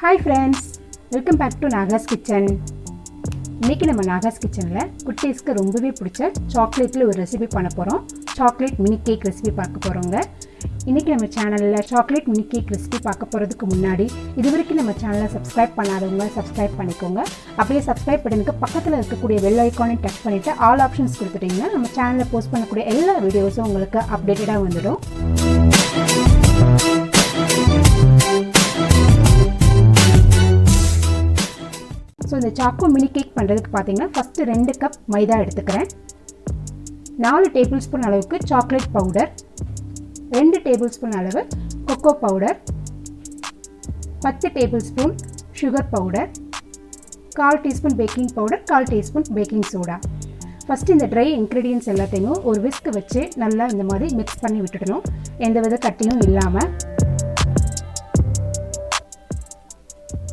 Hi friends, welcome back to Naga's Kitchen. இன்னைக்கு நம்ம Naga's Kitchenல குட்டீஸ்க்கு ரொம்பவே பிடிச்ச சாக்லேட்ல ஒரு ரெசிபி பண்ண போறோம். சாக்லேட் மினி கேக் ரெசிபி பார்க்க போறோங்க. இன்னைக்கு நம்ம சேனல்ல சாக்லேட் மினி கேக் ரெசிபி பார்க்க போறதுக்கு முன்னாடி இதுவரைக்கும் நம்ம சேனலை சப்ஸ்கிரைப் பண்ணாதவங்க சப்ஸ்கிரைப் பண்ணிக்கோங்க. அப்படியே சப்ஸ்கிரைப் பட்டனுக்கு பக்கத்துல இருக்கக்கூடிய பெல் ஐகானை டச் பண்ணிட்டு ஆல் ஆப்ஷன்ஸ் கொடுத்துட்டீங்கன்னா நம்ம சேனல்ல போஸ்ட் பண்ணக்கூடிய எல்லா வீடியோஸும் உங்களுக்கு அப்டேட்டடா வந்துடும். ஸோ இந்த சாக்கோ மினி கேக் பண்ணுறதுக்கு பார்த்தீங்கன்னா ஃபஸ்ட்டு 2 கப் மைதா எடுத்துக்கிறேன். 4 டேபிள் ஸ்பூன் அளவுக்கு சாக்லேட் பவுடர், 2 டேபிள் ஸ்பூன் அளவு cocoa powder, 10 table spoon sugar powder, 1/4 teaspoon baking powder, 1/4 teaspoon baking soda. First இந்த ட்ரை இன்க்ரீடியன்ஸ் எல்லாத்தையும் ஒரு விஸ்க் வச்சு நல்லா இந்த மாதிரி மிக்ஸ் பண்ணி விட்டுடணும், எந்த வித கட்டியும் இல்லாமல்.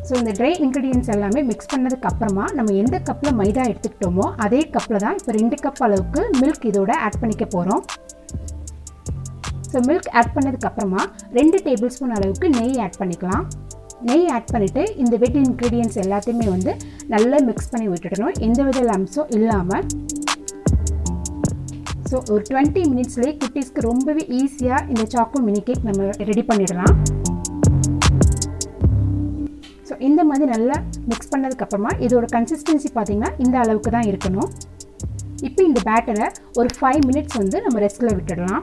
ஸோ இந்த ட்ரை இன்க்ரீடியன்ஸ் எல்லாமே மிக்ஸ் பண்ணதுக்கு அப்புறமா நம்ம எந்த கப்பில் மைதா எடுத்துக்கிட்டோமோ அதே கப்பில் தான் இப்போ 2 கப் அளவுக்கு மில்க் இதோட ஆட் பண்ணிக்க போகிறோம். ஸோ மில்க் ஆட் பண்ணதுக்கு அப்புறமா 2 டேபிள் ஸ்பூன் அளவுக்கு நெய் ஆட் பண்ணிக்கலாம். நெய் ஆட் பண்ணிவிட்டு இந்த வெட் இன்க்ரீடியன்ஸ் எல்லாத்தையுமே வந்து நல்லா மிக்ஸ் பண்ணி விட்டுடணும், எந்த வித லம்ஸும் இல்லாமல். ஸோ ஒரு 20 மினிட்ஸ்லேயே குட்டீஸ்க்கு ரொம்பவே ஈஸியாக இந்த சாக்கோ மினி கேக் நம்ம ரெடி பண்ணிடலாம். ஸோ இந்த மாதிரி நல்லா மிக்ஸ் பண்ணதுக்கப்புறமா இதோட கன்சிஸ்டன்சி பார்த்திங்கன்னா இந்த அளவுக்கு தான் இருக்கணும். இப்போ இந்த பேட்டரை ஒரு 5 மினிட்ஸ் வந்து நம்ம ரெஸ்ட்டில் விட்டுடலாம்.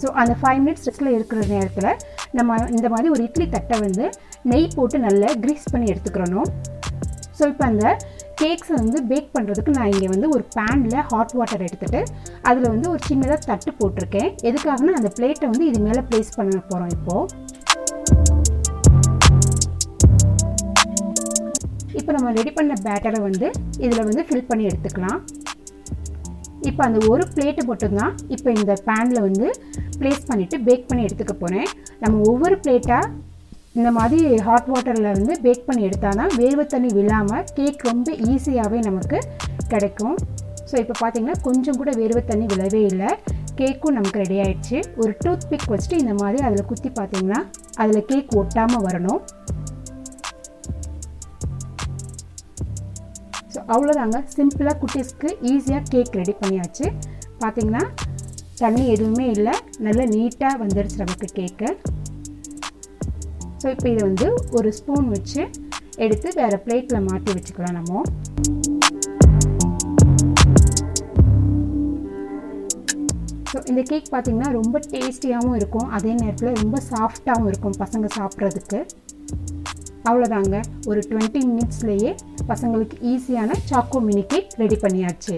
ஸோ அந்த 5 மினிட்ஸ் ரெஸ்ட்டில் இருக்கிற நேரத்தில் நம்ம இந்த மாதிரி ஒரு இட்லி தட்டை வந்து நெய் போட்டு நல்லா க்ரீஸ் பண்ணி எடுத்துக்கிறணும். ஸோ இப்போ அந்த கேக்ஸை வந்து பேக் பண்ணுறதுக்கு நான் இங்கே வந்து ஒரு பேனில் ஹாட் வாட்டர் எடுத்துகிட்டு அதில் வந்து ஒரு சின்னதாக தட்டு போட்டிருக்கேன். எதுக்காகனா அந்த பிளேட்டை வந்து இது மேலே ப்ளேஸ் பண்ண போகிறோம். இப்போ நம்ம ரெடி பண்ண பேட்டரை வந்து இதில் வந்து ஃபில் பண்ணி எடுத்துக்கலாம். இப்போ அந்த ஒரு பிளேட்டை மட்டும்தான் இப்போ இந்த பேனில் வந்து ப்ளேஸ் பண்ணிவிட்டு பேக் பண்ணி எடுத்துக்க போகிறேன். நம்ம ஒவ்வொரு பிளேட்டாக இந்த மாதிரி ஹாட் வாட்டரில் வந்து பேக் பண்ணி எடுத்தால் தான் வேர்வை தண்ணி விழாமல் கேக் ரொம்ப ஈஸியாகவே நமக்கு கிடைக்கும். ஸோ இப்போ பார்த்திங்கன்னா கொஞ்சம் கூட வேர்வை தண்ணி விழவே இல்லை, கேக்கும் நமக்கு ரெடி ஆகிடுச்சு. ஒரு டூத் பிக் வச்சுட்டு இந்த மாதிரி அதில் குத்தி பார்த்திங்கன்னா அதில் கேக் ஒட்டாமல் வரணும். ஸோ அவ்வளோதாங்க, சிம்பிளாக குட்டீஸ்க்கு ஈஸியாக கேக் ரெடி பண்ணியாச்சு. பார்த்திங்கன்னா தண்ணி எதுவுமே இல்லை, நல்லா நீட்டாக வந்துடுச்சு நமக்கு கேக்கு. ஸோ இப்போ இதை வந்து ஒரு ஸ்பூன் வச்சு எடுத்து வேறு பிளேட்டில் மாற்றி வச்சுக்கலாம் நம்ம. ஸோ இந்த கேக் பார்த்திங்கன்னா ரொம்ப டேஸ்டியாகவும் இருக்கும், அதே நேரத்தில் ரொம்ப சாஃப்டாகவும் இருக்கும் பசங்க சாப்பிட்றதுக்கு. அவ்வளோதாங்க, ஒரு 20 மினிட்ஸ்லேயே பசங்களுக்கு ஈஸியான சாக்கோ மினி கேக் ரெடி பண்ணியாச்சு.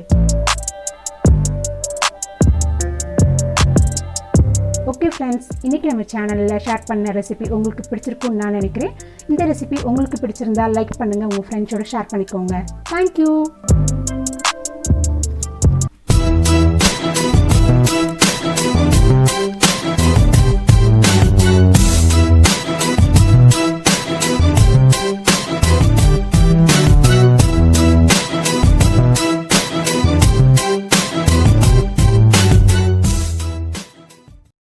ஓகே ஃப்ரெண்ட்ஸ், இன்றைக்கி நம்ம சேனலில் ஷேர் பண்ண ரெசிபி உங்களுக்கு பிடிச்சிருக்குன்னு நான் நினைக்கிறேன். இந்த ரெசிபி உங்களுக்கு பிடிச்சிருந்தா லைக் பண்ணுங்கள், உங்கள் ஃப்ரெண்ட்ஸோட ஷேர் பண்ணிக்கோங்க. தேங்க்யூ.